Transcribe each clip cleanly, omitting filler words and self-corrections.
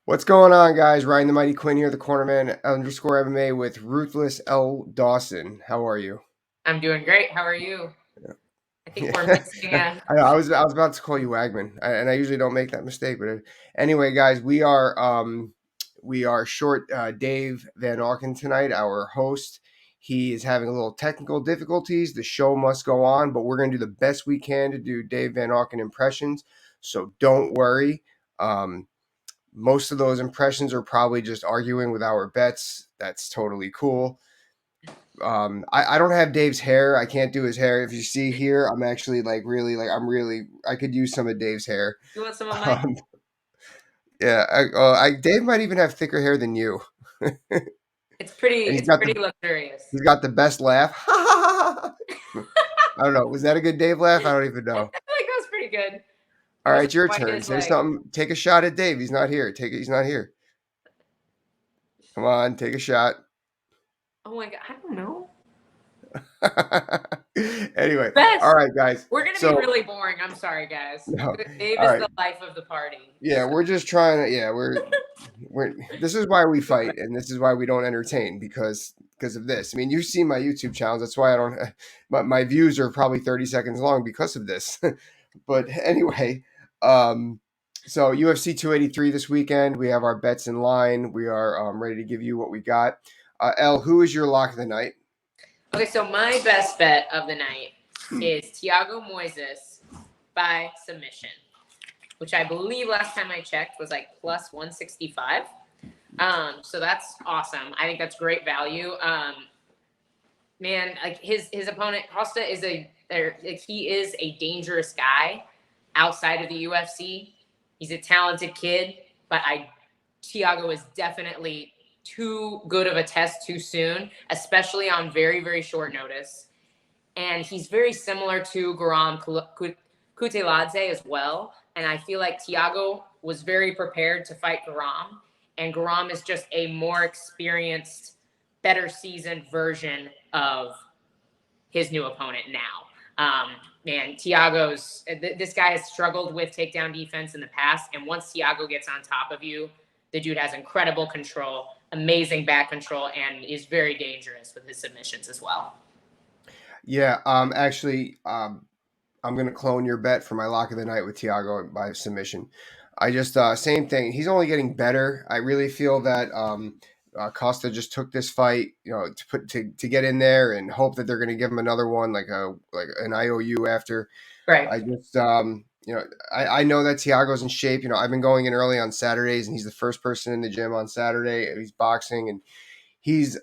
What's going on, guys? Ryan the Mighty Quinn here, the cornerman underscore MMA with Ruthless Elle Dawson. How are you? I'm doing great. How are you? I think we're Yeah, missing a. I was about to call you Wagman, and I usually don't make that mistake. But anyway, guys, we are short Dave Van Auken tonight, our host. He is having a little technical difficulties. The show must go on, but we're going to do the best we can to do Dave Van Auken impressions. So don't worry. Um, Most of those impressions are probably just arguing with our bets. That's totally cool. I don't have Dave's hair. I can't do his hair. If you see here, I'm actually I could use some of Dave's hair. You want some of mine? Um, yeah, Dave might even have thicker hair than you, and It's pretty. he's It's got pretty the luxurious. he's got the best laugh. I don't know. Was that a good Dave laugh? I don't even I know. feel like that was pretty good. It All right, wasn't your quite turn. as Say like. something. Take a shot at Dave. He's not here. He's not here. Come on, take a shot. Oh my god! I don't know. Anyway, all Best. right, guys. We're gonna be So, really boring. I'm sorry, guys. no, Dave all is right. the life of the party. Yeah, we're just trying to. Yeah, we're. This is why we fight, and this is why we don't entertain because of this. I mean, you see my YouTube channels. That's why I don't. My views are probably 30 seconds long because of this. But anyway, um, so UFC 283 this weekend. We have our bets in line. We are ready to give you what we got. Elle, who is your lock of the night? Okay, so my best bet of the night is Thiago Moises by submission, which I believe last time I checked was like plus 165. So that's awesome. I think that's great value. Man, like his opponent Costa is he is a dangerous guy outside of the UFC. He's a talented kid, but Thiago is definitely too good of a test too soon, especially on very very short notice. And he's very similar to Garam Kuteladze as well. And I feel like Thiago was very prepared to fight Garam, and Garam is just a more experienced, better seasoned version of his new opponent now. Man, this guy has struggled with takedown defense in the past, and once Thiago gets on top of you, the dude has incredible control, amazing back control, and is very dangerous with his submissions as well. Yeah, actually, I'm gonna clone your bet for my lock of the night with Tiago by submission. I just same thing. He's only getting better. I really feel that Costa just took this fight, to get in there and hope that they're going to give him another one, like an IOU after. Right. I just I know that Tiago's in shape. I've been going in early on Saturdays, and he's the first person in the gym on Saturday. He's boxing, and he's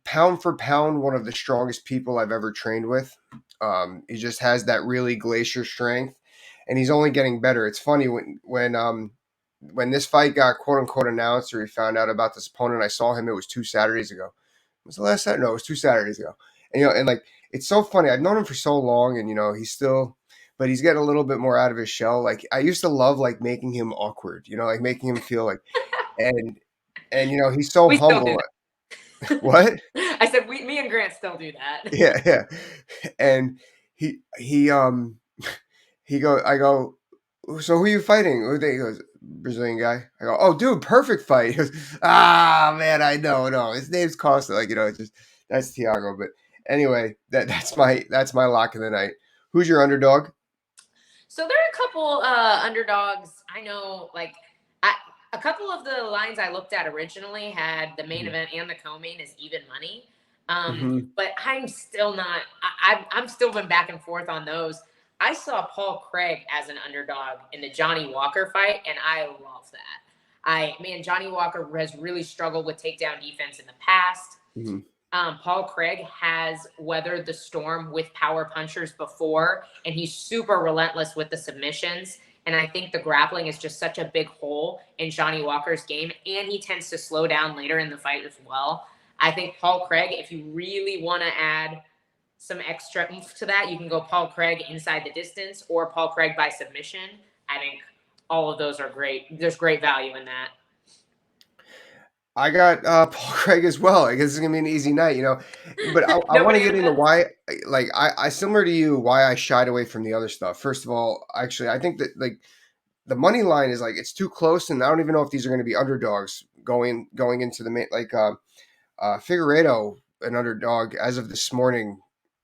pound for pound one of the strongest people I've ever trained with. He just has that really glacier strength, and he's only getting better. It's funny when this fight got quote unquote announced, or he found out about this opponent. I saw him. It was 2 Saturdays ago. Was the last Saturday? No, it was 2 Saturdays ago. And like it's so funny. I've known him for so long, and he's still. But he's getting a little bit more out of his shell. Like I used to love like making him awkward, like making him feel like, and he's so We still do humble. What? that. I said me and Grant still do that. Yeah, yeah. And he I go, so who are you fighting? He goes, Brazilian guy. I go, oh dude, perfect fight. He goes, man, I know, no, his name's Costa. Like, it's just that's Tiago. But anyway, that's my lock of the night. Who's your underdog? So there are a couple underdogs. I know, a couple of the lines I looked at originally had the main event and the co-main as even money. Mm-hmm. But I'm still not. I'm still been back and forth on those. I saw Paul Craig as an underdog in the Johnny Walker fight, and I love that. Johnny Walker has really struggled with takedown defense in the past. Mm-hmm. Paul Craig has weathered the storm with power punchers before, and he's super relentless with the submissions. And I think the grappling is just such a big hole in Johnny Walker's game, and he tends to slow down later in the fight as well. I think Paul Craig, if you really want to add some extra oomph to that, you can go Paul Craig inside the distance or Paul Craig by submission. I think all of those are great. There's great value in that. I got Paul Craig as well. I guess it's gonna be an easy night, But I want to Nobody get into invents. why, I similar to you, why I shied away from the other stuff. First of all, actually, I think that the money line is like it's too close, and I don't even know if these are going to be underdogs going into the main. Like Figueiredo, an underdog as of this morning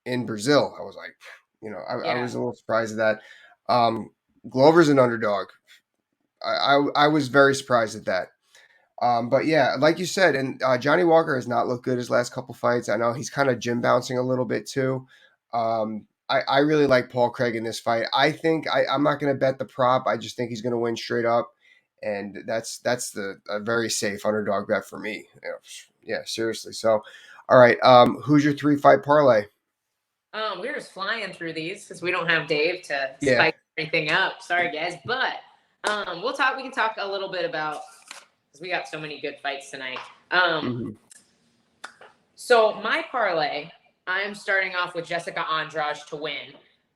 in Brazil. I was like, I Yeah. was a little surprised at that. Glover's an underdog. I was very surprised at that. But yeah, like you said, and Johnny Walker has not looked good his last couple fights. I know he's kind of gym bouncing a little bit too. I really like Paul Craig in this fight. I think I'm not going to bet the prop. I just think he's going to win straight up, and that's a very safe underdog bet for me. Yeah, seriously. So, all right, who's your 3-fight parlay? We're just flying through these because we don't have Dave to Yeah. spike everything up. Sorry, guys, but we'll talk. We can talk a little bit about because we got so many good fights tonight. Hmm. So my parlay, I'm starting off with Jessica Andrade to win.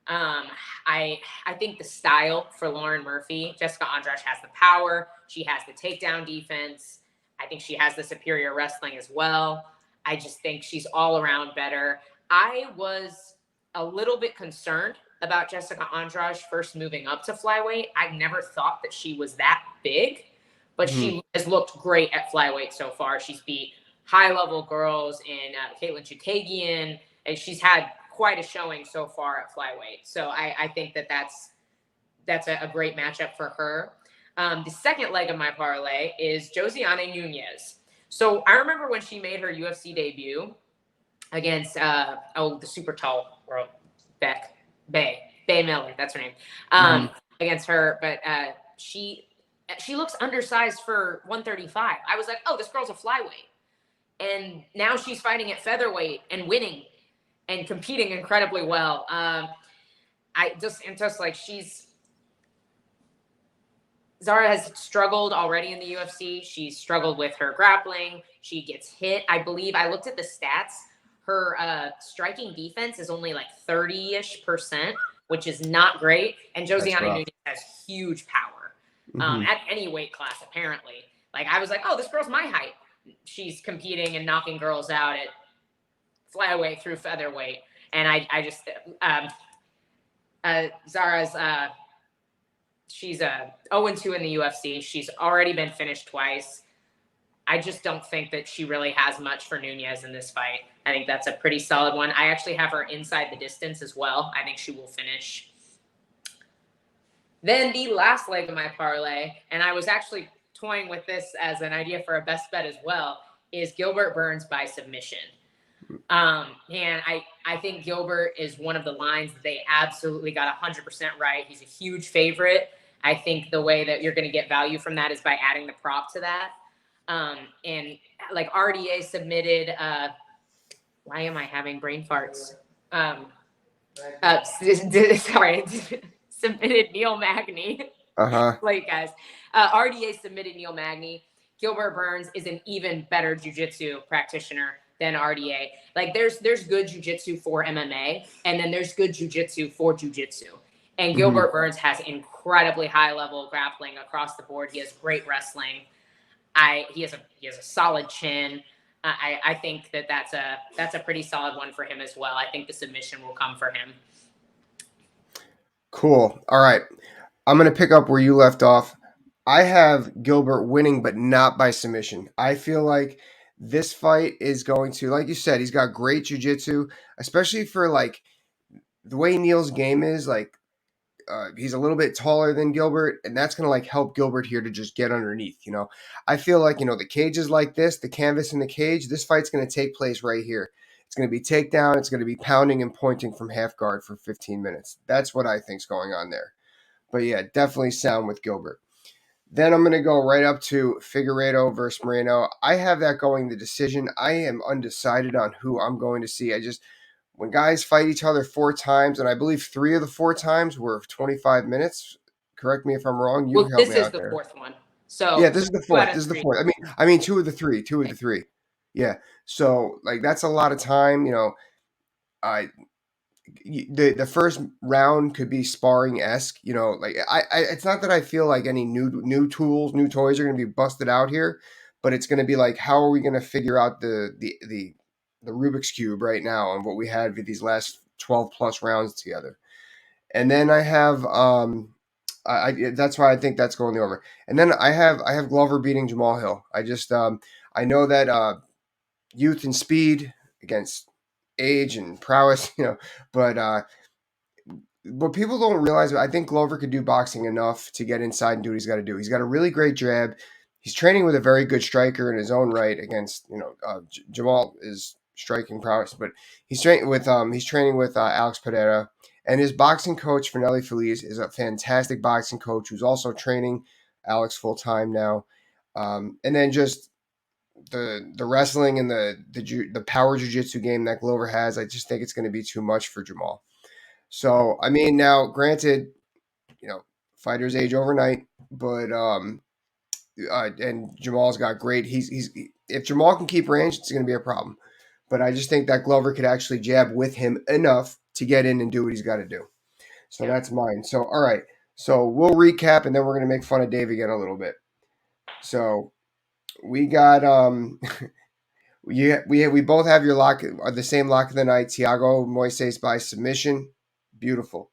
I think the style for Lauren Murphy, Jessica Andrade has the power. She has the takedown defense. I think she has the superior wrestling as well. I just think she's all around better. I was a little bit concerned about Jessica Andrade first moving up to flyweight. I never thought that she was that big, but Hmm. she has looked great at flyweight so far. She's beat high level girls in Caitlin Chukagian, and she's had quite a showing so far at flyweight. So I think that's a great matchup for her. The second leg of my parlay is Josiane Nunez. So I remember when she made her UFC debut against the super tall girl Beck Bay Miller, that's her name. Hmm. Against her, but she looks undersized for 135. I was like, oh, this girl's a flyweight, and now she's fighting at featherweight and winning and competing incredibly well. Just like Zara has struggled already in the UFC. She's struggled with her grappling. She gets hit. I believe I looked at the stats. Her striking defense is only like 30-ish%, which is not great. And That's Josiane rough. Nunez has huge power Hmm. at any weight class, apparently. Like, I was like, oh, this girl's my height. She's competing and knocking girls out at flyweight through featherweight. And I just, Zara's, she's 0-2 in the UFC. She's already been finished twice. I just don't think that she really has much for Nunez in this fight. I think that's a pretty solid one. I actually have her inside the distance as well. I think she will finish. Then the last leg of my parlay, and I was actually toying with this as an idea for a best bet as well, is Gilbert Burns by submission. And I think Gilbert is one of the lines that they absolutely got 100% right. He's a huge favorite. I think the way that you're going to get value from that is by adding the prop to that. And like RDA submitted, why am I having brain farts? Sorry, submitted Neil Magny. Uh-huh. Like, guys, RDA submitted Neil Magny. Gilbert Burns is an even better jiu-jitsu practitioner than RDA. Like, there's good jiu-jitsu for MMA, and then there's good jiu-jitsu for jiu-jitsu. And Hmm. Gilbert Burns has incredibly high level grappling across the board. He has great wrestling. He has a solid chin. I think that's a pretty solid one for him as well. I think the submission will come for him. Cool. All right. I'm going to pick up where you left off. I have Gilbert winning, but not by submission. I feel like this fight is going to, like you said, he's got great jiu-jitsu, especially for like the way Neil's game is. Like he's a little bit taller than Gilbert, and that's going to like help Gilbert here to just get underneath. I feel like the cage is like this, the canvas in the cage. This fight's going to take place right here. It's going to be takedown. It's going to be pounding and pointing from half guard for 15 minutes. That's what I think's going on there. But yeah, definitely sound with Gilbert. Then I'm going to go right up to Figueiredo versus Moreno. I have that going the decision. I am undecided on who I'm going to see. When guys fight each other 4 times, and I believe 3 of the 4 times were 25 minutes. Correct me if I'm wrong. You Well, help this me is out the there. fourth one. Yeah, So this is the two out fourth. of This is the three. fourth. I mean, 2 of the 3. 2 of the 3. Yeah. So like that's a lot of time. I the first round could be sparring esque. Like it's not that I feel like any new tools, new toys are going to be busted out here, but it's going to be like how are we going to figure out the Rubik's cube right now and what we had with these last 12 plus rounds together. And then I have That's why I think that's going the over. And then I have Glover beating Jamal Hill. I know that youth and speed against age and prowess, but what people don't realize, I think Glover could do boxing enough to get inside and do what he's got to do. He's got a really great jab. He's training with a very good striker in his own right against, Jamal is striking prowess, but he's training with Alex Pereira, and his boxing coach Fernelli Feliz is a fantastic boxing coach who's also training Alex full time now. And then just the wrestling and the power jiu-jitsu game that Glover has, I just think it's going to be too much for Jamal. So, I mean, now granted, you know, fighters age overnight, but and Jamal's got great. If Jamal can keep range, it's going to be a problem. But I just think that Glover could actually jab with him enough to get in and do what he's got to do. So Yeah. that's mine. So all right. So we'll recap and then we're going to make fun of Dave again a little bit. So we got we both have your lock, the same lock of the night. Thiago Moises by submission. Beautiful.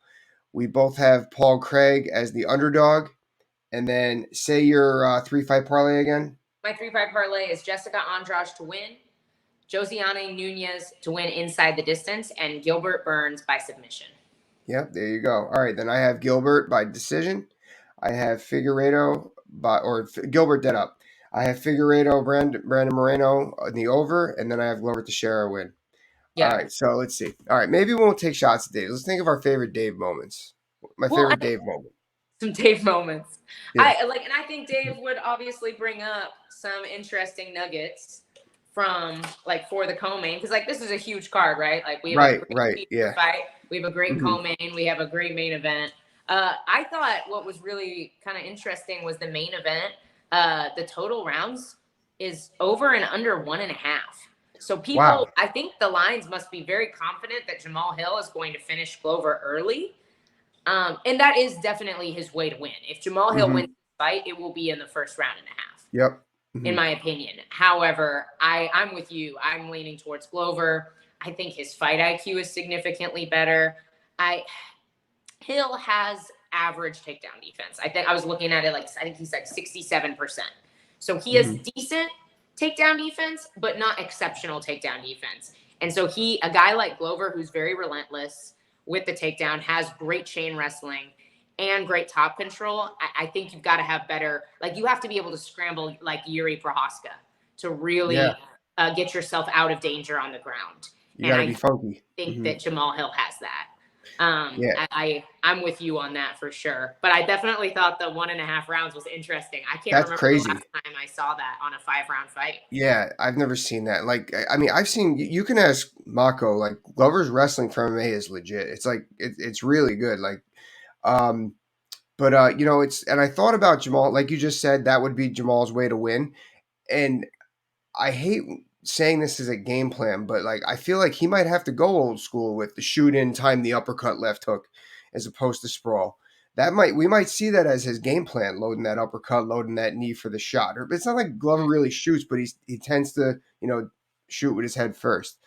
We both have Paul Craig as the underdog. And then say your 3-fight parlay again. My 3-5 parlay is Jessica Andrade to win, Josiane Nunez to win inside the distance, and Gilbert Burns by submission. Yep, there you go. All right, then I have Gilbert by decision. I have Figueiredo Gilbert dead up. I have Figueiredo, Brandon Moreno in the over, and then I have Glover Teixeira win. All Yeah. right, so let's see. All right, maybe we won't take shots at Dave. Let's think of our favorite Dave moments. My Well, favorite Dave moment. some Dave moments. Yeah. And I think Dave would obviously bring up some interesting nuggets from for the co-main, because this is a huge card, right? We have a great Yeah. fight, we have a great Mm-hmm. co-main, we have a great main event. I thought what was really kind of interesting was the main event. The total rounds is over and under 1.5. So people, Wow. I think the lines must be very confident that Jamal Hill is going to finish Glover early. And that is definitely his way to win. If Jamal Hill wins the fight, it will be in the first round and a half. Yep. Mm-hmm. In my opinion. However, I'm with you. I'm leaning towards Glover. I think his fight IQ is significantly better. Hill has average takedown defense. I was looking at it I think he's 67%. So he has decent takedown defense, but not exceptional takedown defense. And so a guy like Glover, who's very relentless with the takedown, has great chain wrestling and great top control. I think you've got to have better, you have to be able to scramble like Yuri Prohaska to really get yourself out of danger on the ground. You got to be funky. I think that Jamal Hill has that. I'm with you on that for sure. But I definitely thought the 1.5 rounds was interesting. I can't remember crazy. the last time I saw that on a 5-round fight. Yeah, I've never seen that. I've seen, you can ask Mako, Glover's wrestling for MMA is legit. It's it's really good. And I thought about Jamal, like you just said, that would be Jamal's way to win. And I hate saying this as a game plan, but I feel like he might have to go old school with the shoot in, time the uppercut, left hook, as opposed to sprawl. We might see that as his game plan, loading that uppercut, loading that knee for the shot. It's not like Glover really shoots, but he tends to, shoot with his head first.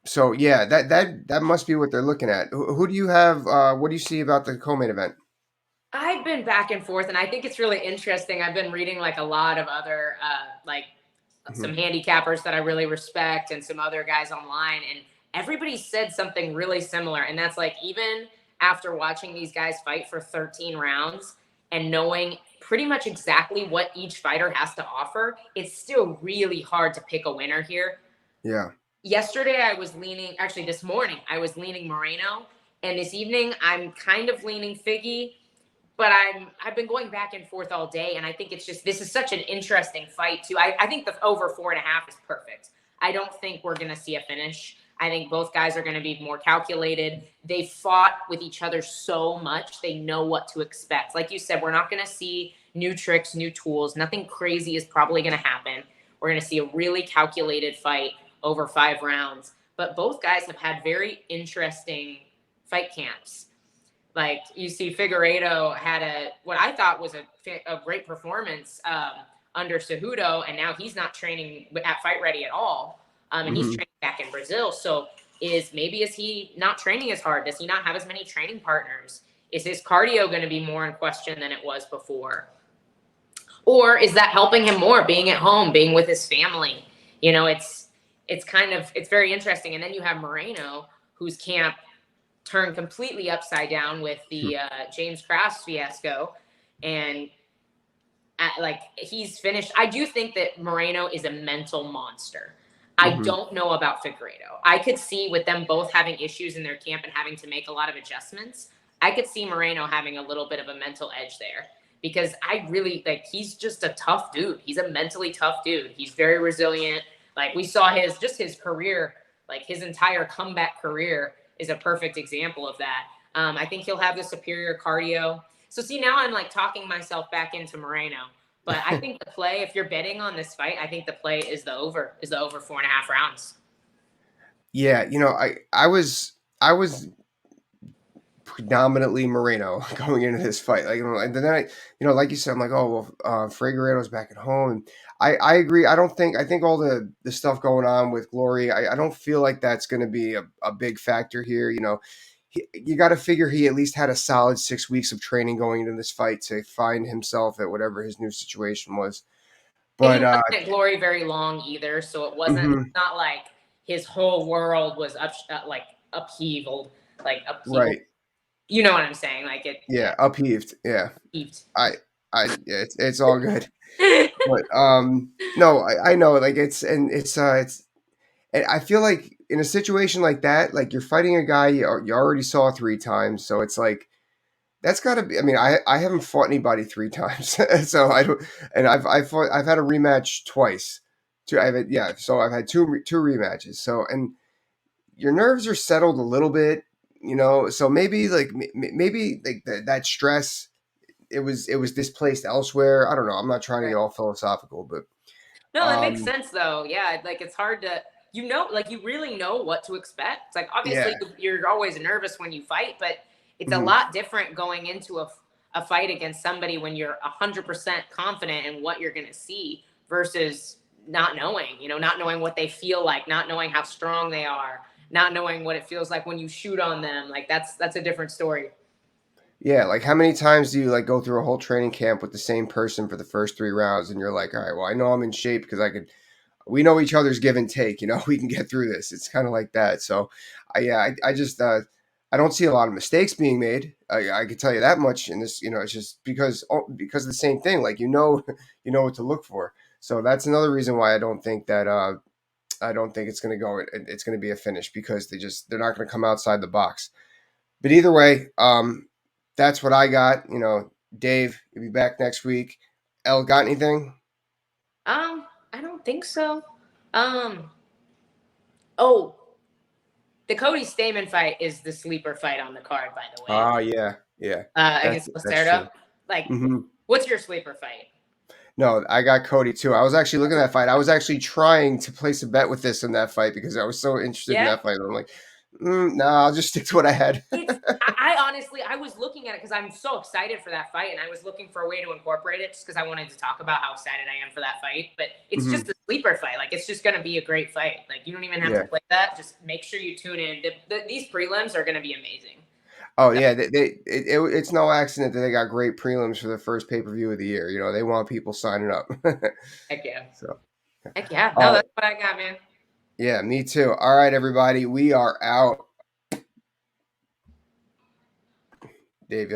So yeah, that must be what they're looking at. Who do you have? What do you see about the co-main event? I've been back and forth, and I think it's really interesting. I've been reading a lot of other some handicappers that I really respect, and some other guys online, and everybody said something really similar. And that's even after watching these guys fight for 13 rounds and knowing pretty much exactly what each fighter has to offer, it's still really hard to pick a winner here. Yeah. Yesterday, this morning, I was leaning Moreno, and this evening, I'm kind of leaning Figgy, but I've been going back and forth all day, and I think it's just, this is such an interesting fight, too. I think the over 4.5 is perfect. I don't think we're going to see a finish. I think both guys are going to be more calculated. They fought with each other so much, they know what to expect. Like you said, we're not going to see new tricks, new tools. Nothing crazy is probably going to happen. We're going to see a really calculated fight over 5 rounds. But both guys have had very interesting fight camps. You see Figueiredo had what I thought was a great performance under Cejudo, and now he's not training at Fight Ready at all. And he's training back in Brazil. So is he not training as hard? Does he not have as many training partners? Is his cardio going to be more in question than it was before? Or is that helping him more, being at home, being with his family? It's very interesting. And then you have Moreno, whose camp turned completely upside down with the James Krause fiasco, and he's finished. I do think that Moreno is a mental monster. I don't know about Figueiredo. I could see with them both having issues in their camp and having to make a lot of adjustments. I could see Moreno having a little bit of a mental edge there, because I really he's just a tough dude. He's a mentally tough dude. He's very resilient. Like, we saw his career, like his entire comeback career is a perfect example of that. I think he'll have the superior cardio. So see, now I'm like talking myself back into Moreno. But I think the play, if you're betting on this fight, I think the play is the over 4.5 rounds. Yeah, I was predominantly Moreno going into this fight. And then like you said, I'm like, oh well, Figueiredo's back at home. And I agree. I think all the stuff going on with Glory, I don't feel like that's going to be a big factor here. You got to figure he at least had a solid 6 weeks of training going into this fight to find himself at whatever his new situation was. And he But wasn't at Glory very long either, so it's not like his whole world was upheaval. right, You know what I'm saying? yeah, upheaved, yeah. Upheaved. Yeah, it's all good. But no, I know, like it's and I feel like in a situation like that, like you're fighting a guy you already saw 3 times, so it's like that's got to be. I mean, I haven't fought anybody 3 times, so I don't. And I've had a rematch twice. So I've had two rematches. So, and your nerves are settled a little bit, So maybe like that stress, it was displaced elsewhere. I don't know. I'm not trying to get Right. all philosophical, but No, that makes um, sense though. Yeah, it's hard to you really know what to expect. It's like, yeah. obviously you're always nervous when you fight, but it's a Mhm. lot different going into a fight against somebody when you're 100% confident in what you're going to see versus not knowing, not knowing what they feel like, not knowing how strong they are, not knowing what it feels like when you shoot on them. Like, that's a different story. Yeah, like how many times do you like go through a whole training camp with the same person for the first 3 rounds, and you're like, all right, well, I know I'm in shape because we know each other's give and take, we can get through this. It's kind of like that. So, I just, I don't see a lot of mistakes being made. I can tell you that much in this, it's just because of the same thing. Like, you know what to look for. So that's another reason why I don't think that, I don't think it's going to go, it's going to be a finish because they're not going to come outside the box. But either way, that's what I got. Dave, you'll be back next week. Elle, got anything? I don't think so. Um, oh, the Cody Stamen fight is the sleeper fight on the card, by the way. Yeah, yeah. Against That's true. Texeira. Like, hmm what's your sleeper fight? No, I got Cody too. I was actually looking at that fight. I was actually trying to place a bet with this in that fight because I was so interested in Yeah, that fight. I'm like, no, I'll just stick to what I had. I honestly, I was looking at it because I'm so excited for that fight, and I was looking for a way to incorporate it just because I wanted to talk about how excited I am for that fight. But it's just hmm a sleeper fight. Like, it's just going to be a great fight. Like, you don't even have to Yeah. play that. Just make sure you tune in. These prelims are going to be amazing. Oh So, yeah. It's no accident that they got great prelims for the first pay per view of the year. They want people signing up. heck yeah. So, Heck yeah. all No, right. that's what I got, man. Yeah, me too. All right, everybody. We are out. Dave.